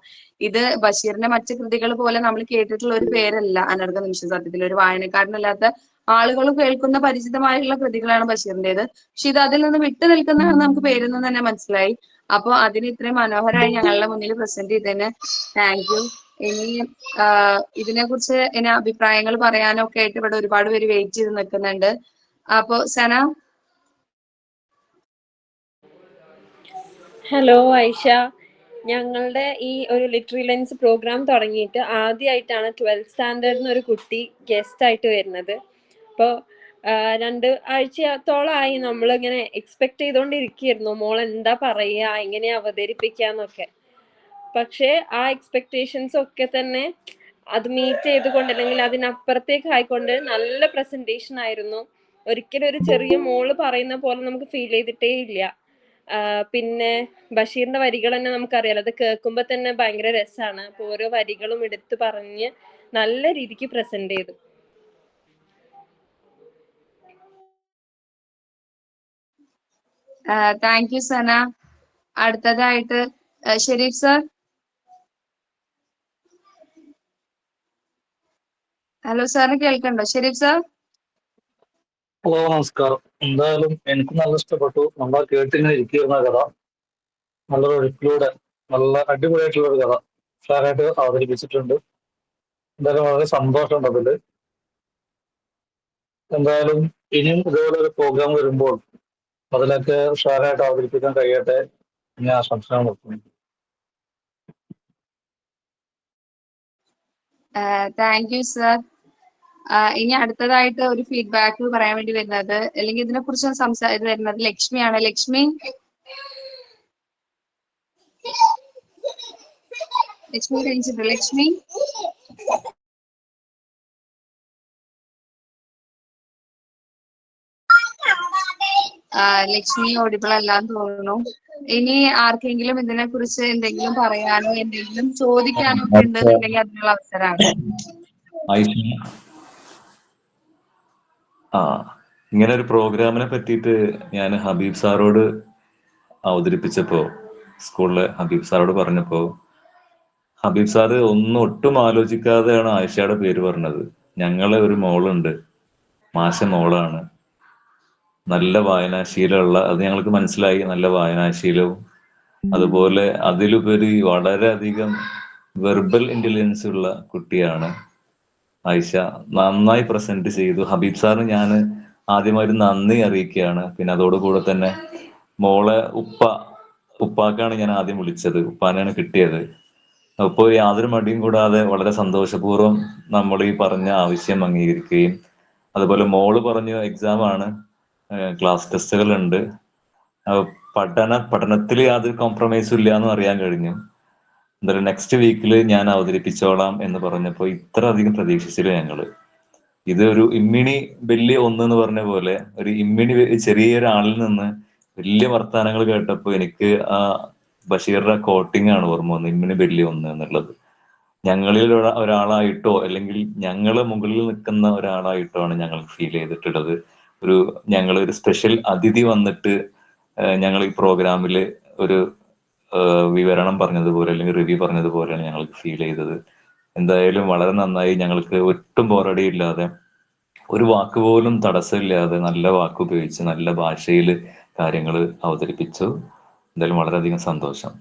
ഇത് ബഷീറിന്റെ മറ്റു കൃതികൾ പോലെ നമ്മൾ കേട്ടിട്ടുള്ള ഒരു പേരല്ല അനർഘ നിമിഷം. സത്യത്തിൽ ഒരു വായനക്കാരനല്ലാത്ത ആളുകളും കേൾക്കുന്ന പരിചിതമായുള്ള കൃതികളാണ് ബഷീറിന്റേത്. പക്ഷെ ഇത് അതിൽ നിന്ന് വിട്ടു നിൽക്കുന്നതാണെന്ന് നമുക്ക് പേരിൽ നിന്ന് തന്നെ മനസ്സിലായി. അപ്പൊ അതിന് ഇത്രയും മനോഹരമായി ഞങ്ങളുടെ മുന്നിൽ പ്രസന്റ് ചെയ്തതിന് താങ്ക് യു. ഇനി ഇതിനെ കുറിച്ച് ഇനി അഭിപ്രായങ്ങൾ പറയാനോ ഒക്കെ ആയിട്ട് ഇവിടെ ഒരുപാട് പേര് വെയിറ്റ് ചെയ്ത് നിൽക്കുന്നുണ്ട്. അപ്പൊ സന. ഹലോ ഐഷ. ഞങ്ങളുടെ ഈ ഒരു ലിറ്റററി ലെൻസ് പ്രോഗ്രാം തുടങ്ങിയിട്ട് ആദ്യമായിട്ടാണ് 12th സ്റ്റാൻഡേർഡിൽ ഒരു കുട്ടി ഗസ്റ്റ് ആയിട്ട് വരുന്നത്. അപ്പോൾ 2 ആഴ്ചത്തോളമായി നമ്മളിങ്ങനെ എക്സ്പെക്ട് ചെയ്തുകൊണ്ടിരിക്കുകയായിരുന്നു മോൾ എന്താ പറയുക, എങ്ങനെയാ അവതരിപ്പിക്കാന്നൊക്കെ. പക്ഷേ ആ എക്സ്പെക്ടേഷൻസ് ഒക്കെ തന്നെ അത് മീറ്റ് ചെയ്തുകൊണ്ട് അല്ലെങ്കിൽ അതിനപ്പുറത്തേക്ക് ആയിക്കൊണ്ട് നല്ല പ്രസന്റേഷൻ ആയിരുന്നു. ഒരിക്കലും ഒരു ചെറിയ മോള് പറയുന്ന പോലെ നമുക്ക് ഫീൽ ചെയ്തിട്ടേ ഇല്ല. പിന്നെ ബഷീറിന്റെ വരികൾ തന്നെ നമുക്കറിയാലോ, അത് കേൾക്കുമ്പോൾ തന്നെ ഭയങ്കര രസമാണ്. അപ്പോൾ ഓരോ വരികളും എടുത്തു പറഞ്ഞ് നല്ല രീതിക്ക് പ്രസന്റ് ചെയ്തു. താങ്ക് യു സന. അടുത്തതായിട്ട് ഷെരീഫ് സർ. ഹലോ സാറിന് കേൾക്കണ്ടോ ഷെരീഫ് സർ? ഹലോ, നമസ്കാരം. എന്തായാലും എനിക്ക് നല്ല ഇഷ്ടപ്പെട്ടു. നമ്മൾ കേട്ടിങ്ങനെ ഇരിക്കുന്ന കഥ നല്ലൊരു ഒഴുക്കിലൂടെ നല്ല അടിപൊളിയായിട്ടുള്ള ഒരു കഥ ഷാറായിട്ട് അവതരിപ്പിച്ചിട്ടുണ്ട്. എന്തായാലും വളരെ സന്തോഷമുണ്ട് അതില്. എന്തായാലും ഇനിയും ഇതേപോലെ ഒരു പ്രോഗ്രാം വരുമ്പോൾ അതിലൊക്കെ ഷാറായിട്ട് അവതരിപ്പിക്കാൻ കഴിയട്ടെ ഞാൻ ആശംസകൾ നിർത്തുന്നു. Thank you sir. ഇനി അടുത്തതായിട്ട് ഒരു ഫീഡ്ബാക്ക് പറയാൻ വേണ്ടി വരുന്നത്, അല്ലെങ്കിൽ ഇതിനെ കുറിച്ച് സംസാരിച്ച് വരുന്നത് ലക്ഷ്മിയാണ്. ലക്ഷ്മി കഴിഞ്ഞിട്ടുണ്ടോ? ലക്ഷ്മി. ലക്ഷ്മി ഓഡിബിൾ അല്ലാന്ന് തോന്നുന്നു. ഇനി ആർക്കെങ്കിലും ഇതിനെ കുറിച്ച് എന്തെങ്കിലും പറയാനോ എന്തെങ്കിലും ചോദിക്കാനോ ഒക്കെ ഉണ്ടെന്നുണ്ടെങ്കിൽ അതിനുള്ള അവസരമാണ്. ആയിഷ, ഇങ്ങനെ ഒരു പ്രോഗ്രാമിനെ പറ്റിയിട്ട് ഞാൻ ഹബീബ് സാറോട് അവതരിപ്പിച്ചപ്പോൾ, സ്കൂളിലെ ഹബീബ് സാറോട് പറഞ്ഞപ്പോൾ, ഹബീബ് സാറ് ഒട്ടും ആലോചിക്കാതെയാണ് ആയിഷയുടെ പേര് പറഞ്ഞത്. ഞങ്ങളെ ഒരു മോളുണ്ട്, മാഷ മോളാണ്, നല്ല വായനാശീലമുള്ള, അത് ഞങ്ങൾക്ക് മനസ്സിലായി, നല്ല വായനാശീലവും അതുപോലെ അതിലുപരി വളരെയധികം വെർബൽ ഇന്റലിജൻസ് ഉള്ള കുട്ടിയാണ് ആയിഷ. നന്നായി പ്രസന്റ് ചെയ്തു. ഹബീബ് സാറിന് ഞാൻ ആദ്യമായിട്ട് നന്ദി അറിയിക്കുകയാണ്. പിന്നെ അതോടുകൂടെ തന്നെ മോളെ ഉപ്പാക്കാണ് ഞാൻ ആദ്യം വിളിച്ചത്, ഉപ്പാനാണ് കിട്ടിയത്. അപ്പോൾ യാതൊരു മടിയും കൂടാതെ വളരെ സന്തോഷപൂർവ്വം നമ്മൾ ഈ പറഞ്ഞ ആവശ്യം അംഗീകരിക്കുകയും, അതുപോലെ മോള് പറഞ്ഞു എക്സാം ആണ്, ക്ലാസ് ടെസ്റ്റുകൾ ഉണ്ട്, പഠനത്തിൽ യാതൊരു കോംപ്രമൈസും ഇല്ല എന്ന് അറിയാൻ കഴിഞ്ഞു. എന്തായാലും നെക്സ്റ്റ് വീക്കിൽ ഞാൻ അവതരിപ്പിച്ചോളാം എന്ന് പറഞ്ഞപ്പോൾ ഇത്ര അധികം പ്രതീക്ഷിച്ചില്ല ഞങ്ങള്. ഇത് ഒരു ഇമ്മിണി വലിയ ഒന്ന് എന്ന് പറഞ്ഞ പോലെ ഒരു ഇമ്മിണി ചെറിയൊരാളിൽ നിന്ന് വലിയ വർത്താനങ്ങൾ കേട്ടപ്പോൾ എനിക്ക് ആ ബഷീറിന്റെ കോട്ടിംഗ് ആണ് ഓർമ്മ വന്നത്, ഇമ്മിണി വലിയ ഒന്ന് എന്നുള്ളത്. ഞങ്ങളിൽ ഒരാളായിട്ടോ അല്ലെങ്കിൽ ഞങ്ങള് മുകളിൽ നിൽക്കുന്ന ഒരാളായിട്ടോ ആണ് ഞങ്ങൾക്ക് ഫീൽ ചെയ്തിട്ടുള്ളത്. ഞങ്ങളൊരു സ്പെഷ്യൽ അതിഥി വന്നിട്ട് ഞങ്ങൾ ഈ പ്രോഗ്രാമിൽ ഒരു വിവരണം പറഞ്ഞതുപോലെ അല്ലെങ്കിൽ റിവ്യൂ പറഞ്ഞതുപോലെയാണ് ഞങ്ങൾക്ക് ഫീൽ ചെയ്തത്. എന്തായാലും വളരെ നന്നായി. ഞങ്ങൾക്ക് ഒട്ടും ബോറടി ഇല്ലാതെ, ഒരു വാക്ക് പോലും തടസ്സമില്ലാതെ നല്ല വാക്ക് ഉപയോഗിച്ച് നല്ല ഭാഷയിൽ കാര്യങ്ങൾ അവതരിപ്പിച്ചു. എന്തായാലും വളരെയധികം സന്തോഷം.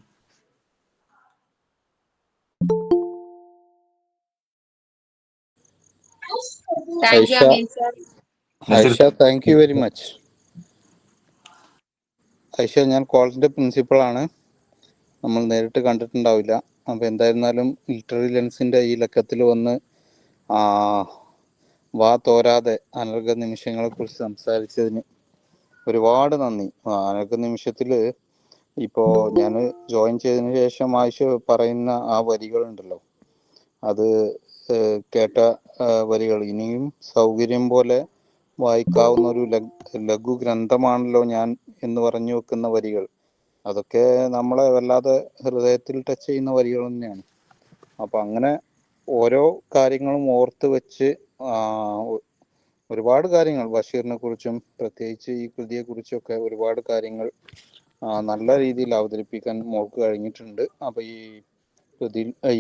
Thank you Ameen sir. Aisha, thank you very much. Aisha, ഞാൻ കോളേജിന്റെ പ്രിൻസിപ്പളാണ്. നമ്മൾ നേരിട്ട് കണ്ടിട്ടുണ്ടാവില്ല. അപ്പോൾ എന്തായിരുന്നാലും ലിറ്റററി ലെൻസിന്റെ ഈ ലക്കത്തിൽ വന്ന് വാ തോരാതെ അനർഘ നിമിഷങ്ങളെ കുറിച്ച് സംസാരിച്ചതിന് ഒരുപാട് നന്ദി. അനർഘ നിമിഷത്തിൽ ഇപ്പോൾ ഞാൻ ജോയിൻ ചെയ്തതിന് ശേഷം ആയിഷ പറയുന്ന ആ വരികളുണ്ടല്ലോ, അത് കേട്ട വരികൾ ഇനിയും സൗകര്യം പോലെ വായിക്കാവുന്ന ഒരു ലഘു ഗ്രന്ഥമാണല്ലോ ഞാൻ എന്ന് പറഞ്ഞു വെക്കുന്ന വരികൾ, അതൊക്കെ നമ്മളെ വല്ലാതെ ഹൃദയത്തിൽ ടച്ച് ചെയ്യുന്ന വരികൾ തന്നെയാണ്. അപ്പൊ അങ്ങനെ ഓരോ കാര്യങ്ങളും ഓർത്ത് വെച്ച് ഒരുപാട് കാര്യങ്ങൾ ബഷീറിനെ കുറിച്ചും പ്രത്യേകിച്ച് ഈ കൃതിയെ കുറിച്ചൊക്കെ ഒരുപാട് കാര്യങ്ങൾ നല്ല രീതിയിൽ അവതരിപ്പിക്കാൻ മോൾക്ക് കഴിഞ്ഞിട്ടുണ്ട്. അപ്പൊ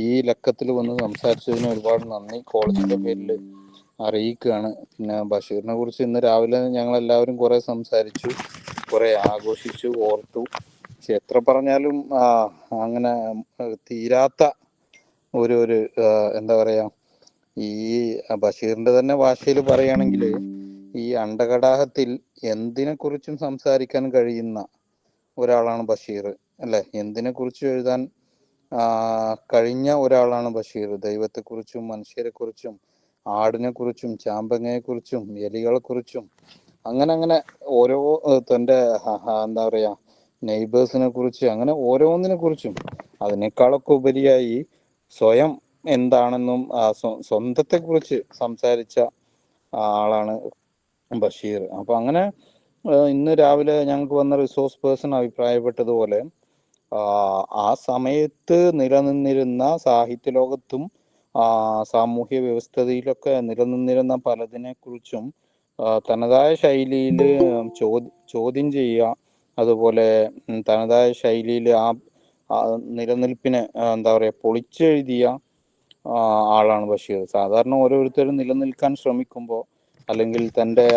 ഈ ലക്കത്തിൽ വന്ന് സംസാരിച്ചതിന് ഒരുപാട് നന്ദി കോളേജിന്റെ പേരിൽ അറിയിക്കുകയാണ്. പിന്നെ ബഷീറിനെ കുറിച്ച് ഇന്ന് രാവിലെ ഞങ്ങൾ എല്ലാവരും കുറെ സംസാരിച്ചു, കുറെ ആഘോഷിച്ചു, ഓർത്തു. പക്ഷെ എത്ര പറഞ്ഞാലും അങ്ങനെ തീരാത്ത ഒരു എന്താ പറയാ, ഈ ബഷീറിന്റെ തന്നെ ഭാഷയിൽ പറയുകയാണെങ്കിൽ ഈ അണ്ടകടാഹത്തിൽ എന്തിനെ കുറിച്ചും സംസാരിക്കാൻ കഴിയുന്ന ഒരാളാണ് ബഷീർ, അല്ലെ? എന്തിനെ കുറിച്ചും എഴുതാൻ കഴിഞ്ഞ ഒരാളാണ് ബഷീർ. ദൈവത്തെക്കുറിച്ചും മനുഷ്യരെ കുറിച്ചും ആടിനെ കുറിച്ചും ചാമ്പങ്ങയെ കുറിച്ചും എലികളെ കുറിച്ചും അങ്ങനെ ഓരോ തൻ്റെ എന്താ പറയാ നെയ്ബേഴ്സിനെ കുറിച്ച്, അങ്ങനെ ഓരോന്നിനെ കുറിച്ചും അതിനേക്കാളൊക്കെ ഉപരിയായി സ്വയം എന്താണെന്നും സ്വന്തത്തെ കുറിച്ച് സംസാരിച്ച ആളാണ് ബഷീർ. അപ്പൊ അങ്ങനെ ഇന്ന് രാവിലെ ഞങ്ങൾക്ക് വന്ന റിസോഴ്സ് പേഴ്സൺ അഭിപ്രായപ്പെട്ടതുപോലെ ആ സമയത്ത് നിലനിന്നിരുന്ന സാഹിത്യ ലോകത്തും സാമൂഹ്യ വ്യവസ്ഥയിലൊക്കെ നിലനിന്നിരുന്ന പലതിനെ കുറിച്ചും തനതായ ശൈലിയിൽ ചോദ്യം ചെയ്യുക, അതുപോലെ തനതായ ശൈലിയിൽ ആ നിലനിൽപ്പിനെ എന്താ പറയാ പൊളിച്ചെഴുതിയ ആളാണ് ബഷീർ. സാധാരണ ഓരോരുത്തരും നിലനിൽക്കാൻ ശ്രമിക്കുമ്പോൾ അല്ലെങ്കിൽ തൻ്റെ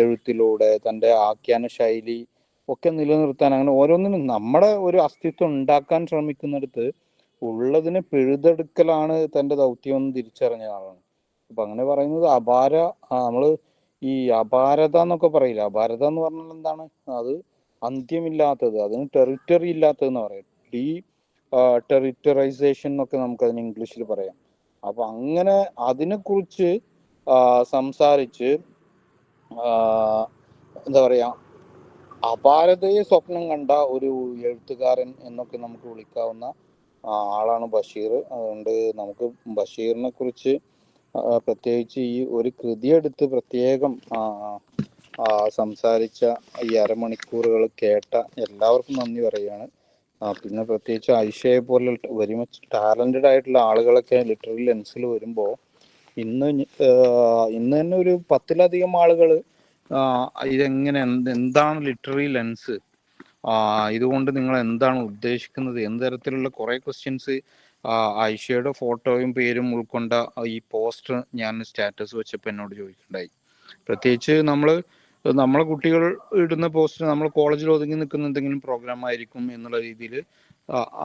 എഴുത്തിലൂടെ തൻ്റെ ആഖ്യാന ശൈലി ഒക്കെ നിലനിർത്താൻ അങ്ങനെ ഓരോന്നിനും നമ്മുടെ ഒരു അസ്തിത്വം ഉണ്ടാക്കാൻ ശ്രമിക്കുന്നിടത്ത് ഉള്ളതിനെ പിഴുതെടുക്കലാണ് തൻ്റെ ദൗത്യം എന്ന് തിരിച്ചറിഞ്ഞ ആളാണ്. അപ്പൊ അങ്ങനെ പറയുന്നത് നമ്മള് ഈ അപാരത എന്നൊക്കെ പറയില്ല, അപാരത എന്ന് പറഞ്ഞാൽ എന്താണ്? അത് അന്ത്യമില്ലാത്തത്, അതിന് ടെറിറ്ററി ഇല്ലാത്തതെന്ന് പറയാം. ടെറിറ്ററൈസേഷൻ എന്നൊക്കെ നമുക്ക് അതിന് ഇംഗ്ലീഷിൽ പറയാം. അപ്പൊ അങ്ങനെ അതിനെക്കുറിച്ച് സംസാരിച്ച് എന്താ പറയാ അപാരതയെ സ്വപ്നം കണ്ട ഒരു എഴുത്തുകാരൻ എന്നൊക്കെ നമുക്ക് വിളിക്കാവുന്ന ആളാണ് ബഷീർ. അതുകൊണ്ട് നമുക്ക് ബഷീറിനെ കുറിച്ച് പ്രത്യേകിച്ച് ഈ ഒരു കൃതിയെടുത്ത് പ്രത്യേകം സംസാരിച്ച ഈ അരമണിക്കൂറുകൾ കേട്ട എല്ലാവർക്കും നന്ദി പറയുകയാണ്. പിന്നെ പ്രത്യേകിച്ച് ഐഷയെ പോലെ വെരി മച്ച് ടാലൻറ്റഡ് ആയിട്ടുള്ള ആളുകളൊക്കെ ലിറ്റററി ലെൻസിൽ വരുമ്പോൾ ഇന്ന് തന്നെ ഒരു 10ലധികം ആളുകൾ ഇതെങ്ങനെ എന്താണ് ലിറ്റററി ലെൻസ്, ഇതുകൊണ്ട് നിങ്ങൾ എന്താണ് ഉദ്ദേശിക്കുന്നത്, എന്ത് തരത്തിലുള്ള കുറേ ക്വസ്റ്റ്യൻസ് ഐഷയുടെ ഫോട്ടോയും പേരും ഉൾക്കൊണ്ട ഈ പോസ്റ്റർ ഞാൻ സ്റ്റാറ്റസ് വെച്ചപ്പോൾ എന്നോട് ചോദിക്കുന്നുണ്ടായി. പ്രത്യേകിച്ച് നമ്മളെ കുട്ടികൾ ഇടുന്ന പോസ്റ്റർ നമ്മൾ കോളേജിൽ ഒതുങ്ങി നിൽക്കുന്ന എന്തെങ്കിലും പ്രോഗ്രാം ആയിരിക്കും എന്നുള്ള രീതിയിൽ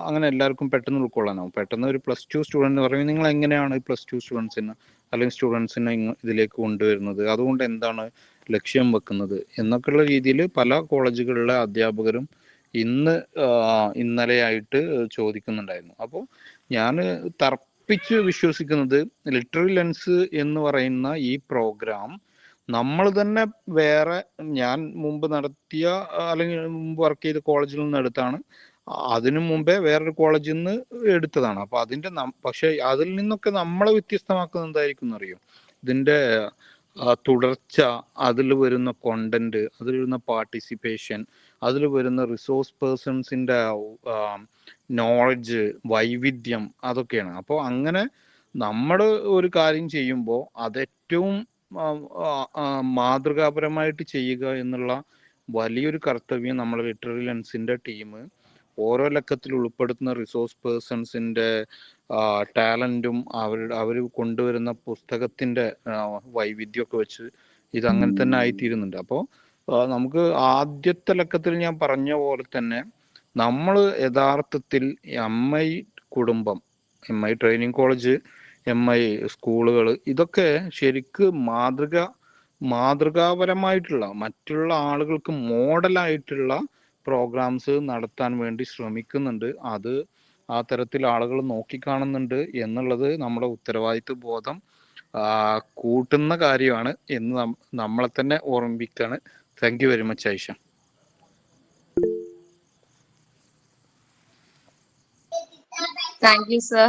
അങ്ങനെ എല്ലാവർക്കും പെട്ടെന്ന് ഉൾക്കൊള്ളാനാവും. പെട്ടെന്ന് ഒരു +2 സ്റ്റുഡൻറ്റ് പറയുമ്പോൾ നിങ്ങൾ എങ്ങനെയാണ് +2 സ്റ്റുഡൻസിന് അല്ലെങ്കിൽ സ്റ്റുഡൻസിനെ ഇതിലേക്ക് കൊണ്ടുവരുന്നത്, അതുകൊണ്ട് എന്താണ് ലക്ഷ്യം വെക്കുന്നത് എന്നൊക്കെയുള്ള രീതിയിൽ പല കോളേജുകളിലെ അധ്യാപകരും ഇന്നലെയായിട്ട് ചോദിക്കുന്നുണ്ടായിരുന്നു. അപ്പോൾ ഞാൻ തർപ്പിച്ച് വിശ്വസിക്കുന്നത് ലിറ്റററി ലെൻസ് എന്ന് പറയുന്ന ഈ പ്രോഗ്രാം നമ്മൾ തന്നെ വേറെ ഞാൻ മുമ്പ് നടത്തിയ അല്ലെങ്കിൽ മുമ്പ് വർക്ക് ചെയ്ത കോളേജിൽ നിന്ന് എടുത്താണ്, അതിനു മുമ്പേ വേറൊരു കോളേജിൽ നിന്ന് എടുത്തതാണ്. അപ്പൊ പക്ഷെ അതിൽ നിന്നൊക്കെ നമ്മളെ വ്യത്യസ്തമാക്കുന്നത് എന്തായിരിക്കും എന്നറിയോ? ഇതിന്റെ തുടർച്ച, അതിൽ വരുന്ന കോണ്ടന്റ്, അതിൽ വരുന്ന പാർട്ടിസിപ്പേഷൻ, അതിൽ വരുന്ന റിസോഴ്സ് പേഴ്സൺസിന്റെ നോളജ്, വൈവിധ്യം, അതൊക്കെയാണ്. അപ്പോൾ അങ്ങനെ നമ്മൾ ഒരു കാര്യം ചെയ്യുമ്പോൾ അതേറ്റവും മാതൃകാപരമായിട്ട് ചെയ്യുക എന്നുള്ള വലിയൊരു കർത്തവ്യം നമ്മൾ ലിറ്റററി ലെൻസിന്റെ ടീം ഓരോ ലക്കത്തിൽ ഉൾപ്പെടുത്തുന്ന റിസോഴ്സ് പേഴ്സൺസിന്റെ ടാലന്റും അവർ കൊണ്ടുവരുന്ന പുസ്തകത്തിന്റെ വൈവിധ്യമൊക്കെ വെച്ച് ഇതങ്ങനെ തന്നെ ആയിത്തീരുന്നുണ്ട്. അപ്പോൾ നമുക്ക് ആദ്യത്തെ ലക്കത്തിൽ ഞാൻ പറഞ്ഞ പോലെ തന്നെ നമ്മൾ യഥാർത്ഥത്തിൽ MI കുടുംബം, MI ട്രെയിനിങ് കോളേജ്, MI സ്കൂളുകൾ, ഇതൊക്കെ ശരിക്ക് മാതൃകാപരമായിട്ടുള്ള മറ്റുള്ള ആളുകൾക്ക് മോഡലായിട്ടുള്ള പ്രോഗ്രാംസ് നടത്താൻ വേണ്ടി ശ്രമിക്കുന്നുണ്ട്. അത് ആ തരത്തിൽ ആളുകൾ നോക്കിക്കാണുന്നുണ്ട് എന്നുള്ളത് നമ്മുടെ ഉത്തരവാദിത്വ ബോധം കൂട്ടുന്ന കാര്യമാണ് എന്ന് നമ്മളെ തന്നെ ഓർമ്മിപ്പിക്കാണ്. Thank you very much Aisha. Thank you sir.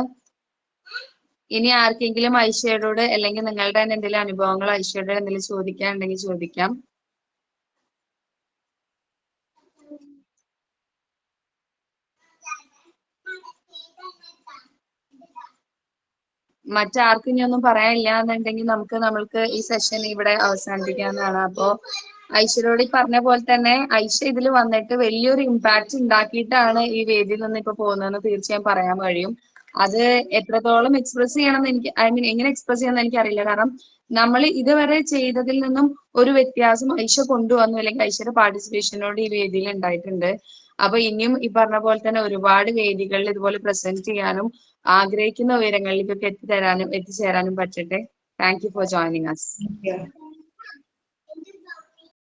ഇനി ആർക്കെങ്കിലും ഐഷയോട് അല്ലെങ്കിൽ നിങ്ങളുടെ തന്നെ എന്തെങ്കിലും അനുഭവങ്ങൾ ഐഷയോട് എന്തെങ്കിലും ചോദിക്കാനുണ്ടെങ്കിൽ ചോദിക്കാം. മറ്റാർക്കും ഇനി ഒന്നും പറയാനില്ല എന്നുണ്ടെങ്കിൽ നമ്മൾക്ക് ഈ സെഷൻ ഇവിടെ അവസാനിപ്പിക്കാവുന്നതാണ്. അപ്പോ ഐഷയോട് ഈ പറഞ്ഞ പോലെ തന്നെ ഐഷ ഇതിൽ വന്നിട്ട് വലിയൊരു ഇമ്പാക്ട് ഉണ്ടാക്കിയിട്ടാണ് ഈ വേദിയിൽ നിന്ന് ഇപ്പൊ പോകുന്നതെന്ന് തീർച്ചയായും പറയാൻ കഴിയും. അത് എത്രത്തോളം എക്സ്പ്രസ് ചെയ്യണമെന്ന് എനിക്ക് എങ്ങനെ എക്സ്പ്രസ് ചെയ്യണമെന്ന് എനിക്കറിയില്ല. കാരണം നമ്മൾ ഇതുവരെ ചെയ്തതിൽ നിന്നും ഒരു വ്യത്യാസം ഐഷ കൊണ്ടുവന്നു, അല്ലെങ്കിൽ ഐഷയുടെ പാർട്ടിസിപ്പേഷനോട് ഈ വേദിയിൽ ഉണ്ടായിട്ടുണ്ട്. അപ്പൊ ഇനിയും ഈ പറഞ്ഞ പോലെ തന്നെ ഒരുപാട് വേദികളിൽ ഇതുപോലെ പ്രസന്റ് ചെയ്യാനും ആഗ്രഹിക്കുന്ന ഉയരങ്ങളിലേക്കൊക്കെ എത്തിച്ചേരാനും പറ്റട്ടെ. Thank you for joining us.